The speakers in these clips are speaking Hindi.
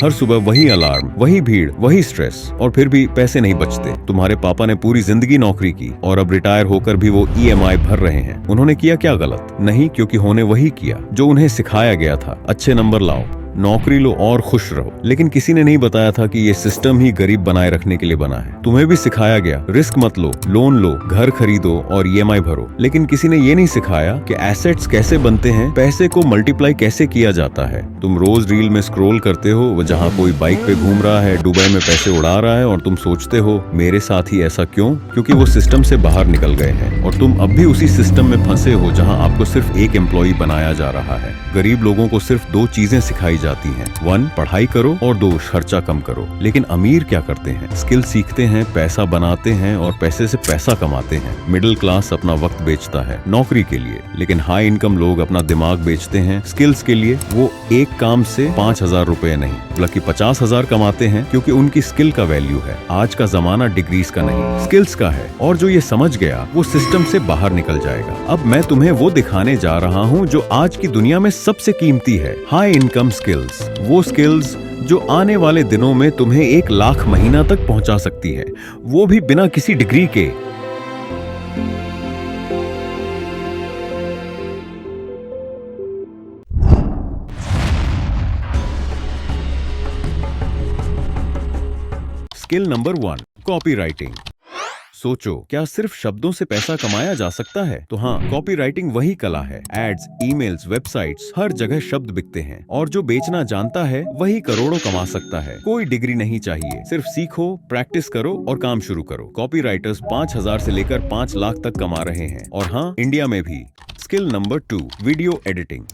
हर सुबह वही अलार्म, वही भीड़, वही स्ट्रेस, और फिर भी पैसे नहीं बचते। तुम्हारे पापा ने पूरी जिंदगी नौकरी की और अब रिटायर होकर भी वो EMI भर रहे हैं। उन्होंने किया क्या गलत? नहीं, क्योंकि उन्होंने वही किया जो उन्हें सिखाया गया था। अच्छे नंबर लाओ, नौकरी लो और खुश रहो। लेकिन किसी ने नहीं बताया था कि ये सिस्टम ही गरीब बनाए रखने के लिए बना है। तुम्हें भी सिखाया गया रिस्क मत लो, लोन लो, घर खरीदो और EMI भरो। लेकिन किसी ने ये नहीं सिखाया कि एसेट्स कैसे बनते हैं, पैसे को मल्टीप्लाई कैसे किया जाता है। तुम रोज रील में स्क्रॉल करते हो जहाँ कोई बाइक पे घूम रहा है, दुबई में पैसे उड़ा रहा है, और तुम सोचते हो मेरे साथ ही ऐसा क्यों? क्योंकि वो सिस्टम से बाहर निकल गए हैं और तुम अब भी उसी सिस्टम में फंसे हो जहाँ आपको सिर्फ एक एम्प्लॉय बनाया जा रहा है। गरीब लोगों को सिर्फ 2 चीजें सिखाई जाती हैं, 1 पढ़ाई करो और 2 खर्चा कम करो। लेकिन अमीर क्या करते हैं? स्किल सीखते हैं, पैसा बनाते हैं और पैसे से पैसा कमाते हैं। मिडिल क्लास अपना वक्त बेचता है नौकरी के लिए, लेकिन हाई इनकम लोग अपना दिमाग बेचते हैं स्किल्स के लिए। वो एक काम से 5,000 रुपए नहीं बल्कि 50,000 कमाते हैं, क्योंकि उनकी स्किल का वैल्यू है। आज का जमाना डिग्रीज का नहीं, स्किल्स का है। और जो ये समझ गया वो सिस्टम से बाहर निकल जाएगा। अब मैं तुम्हें वो दिखाने जा रहा हूँ जो आज की दुनिया में सबसे कीमती है, हाई इनकम स्किल्स। वो स्किल्स जो आने वाले दिनों में तुम्हें 1 लाख महीना तक पहुंचा सकती है, वो भी बिना किसी डिग्री के। Skill number 1, copy writing. सोचो, क्या सिर्फ शब्दों से पैसा कमाया जा सकता है? तो हाँ, कॉपी राइटिंग वही कला है। एड्स, ईमेल्स, वेबसाइट्स, हर जगह शब्द बिकते हैं और जो बेचना जानता है वही करोड़ों कमा सकता है। कोई डिग्री नहीं चाहिए, सिर्फ सीखो, प्रैक्टिस करो और काम शुरू करो। कॉपी राइटर्स 5,000 से लेकर 5 लाख तक कमा रहे हैं, और हाँ, इंडिया में भी। Skill number 2, video editing.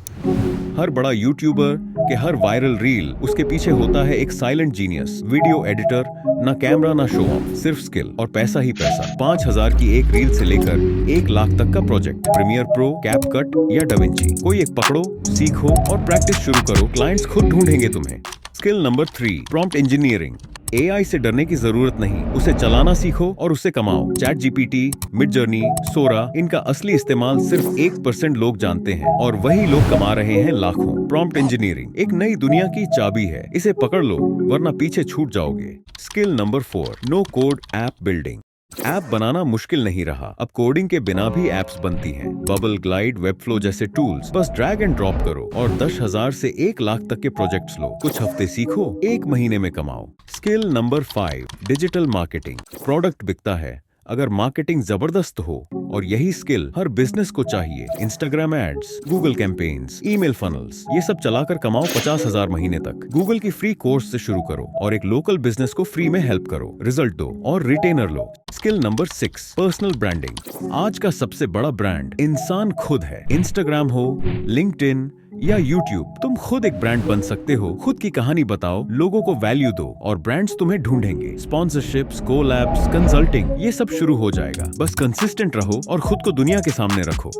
हर बड़ा यूट्यूबर के हर वायरल रील, उसके पीछे होता है एक साइलेंट जीनियस वीडियो एडिटर। ना कैमरा ना शो ऑफ, सिर्फ स्किल और पैसा ही पैसा। 5,000 की एक रील से लेकर 1 लाख तक का प्रोजेक्ट। प्रीमियर प्रो, कैपकट या डाविंची, कोई एक पकड़ो, सीखो और प्रैक्टिस शुरू करो। क्लाइंट्स खुद ढूंढेंगे तुम्हें। Skill number 3, prompt engineering. AI से डरने की जरूरत नहीं, उसे चलाना सीखो और उससे कमाओ। चैट GPT, मिडजर्नी, सोरा, इनका असली इस्तेमाल सिर्फ 1% लोग जानते हैं और वही लोग कमा रहे हैं लाखों। प्रॉम्प्ट इंजीनियरिंग एक नई दुनिया की चाबी है, इसे पकड़ लो वरना पीछे छूट जाओगे। Skill number 4, no code app building. App बनाना मुश्किल नहीं रहा, अब कोडिंग के बिना भी एप्स बनती हैं। बबल, ग्लाइड, वेबफ्लो जैसे टूल्स, बस ड्रैग एंड ड्रॉप करो और 10,000 से 1 लाख तक के प्रोजेक्ट्स लो। कुछ हफ्ते सीखो, 1 महीने में कमाओ। Skill number 5, digital marketing. Product बिकता है अगर मार्केटिंग जबरदस्त हो, और यही स्किल हर बिजनेस को चाहिए। Instagram ads, Google campaigns, email funnels, ये सब चलाकर कमाओ 50,000 महीने तक। गूगल की फ्री कोर्स से शुरू करो और एक लोकल बिजनेस को फ्री में हेल्प करो, रिजल्ट दो और रिटेनर लो। Skill number 6, personal branding. आज का सबसे बड़ा ब्रांड इंसान खुद है। इंस्टाग्राम हो, लिंक्डइन या यूट्यूब, तुम खुद एक ब्रांड बन सकते हो। खुद की कहानी बताओ, लोगों को वैल्यू दो और ब्रांड्स तुम्हें ढूंढेंगे। स्पॉन्सरशिप्स, कोलैब्स, कंसल्टिंग, ये सब शुरू हो जाएगा। बस कंसिस्टेंट रहो और खुद को दुनिया के सामने रखो।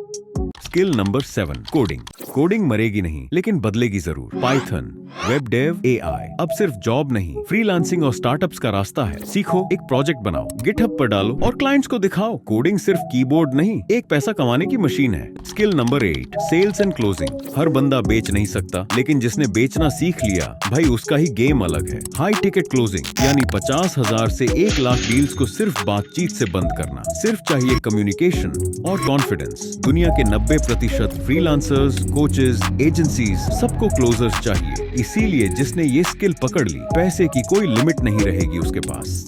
Skill number 7, coding. कोडिंग मरेगी नहीं, लेकिन बदलेगी जरूर। पाइथन, वेब डेव, AI अब सिर्फ जॉब नहीं, फ्रीलांसिंग और स्टार्टअप्स का रास्ता है। सीखो, एक प्रोजेक्ट बनाओ, गिटहब पर डालो और क्लाइंट्स को दिखाओ। कोडिंग सिर्फ कीबोर्ड नहीं, एक पैसा कमाने की मशीन है। Skill number 8, sales and closing. हर बंदा बेच नहीं सकता, लेकिन जिसने बेचना सीख लिया, भाई उसका ही गेम अलग है। हाई टिकट क्लोजिंग यानी 50,000 से 1 लाख डील्स को सिर्फ बातचीत से बंद करना। सिर्फ चाहिए कम्युनिकेशन और कॉन्फिडेंस। दुनिया के 90% फ्रीलांसर्स, कोचेस, एजेंसीज, सबको क्लोजर्स चाहिए। इसीलिए जिसने ये स्किल पकड़ ली, पैसे की कोई लिमिट नहीं रहेगी उसके पास।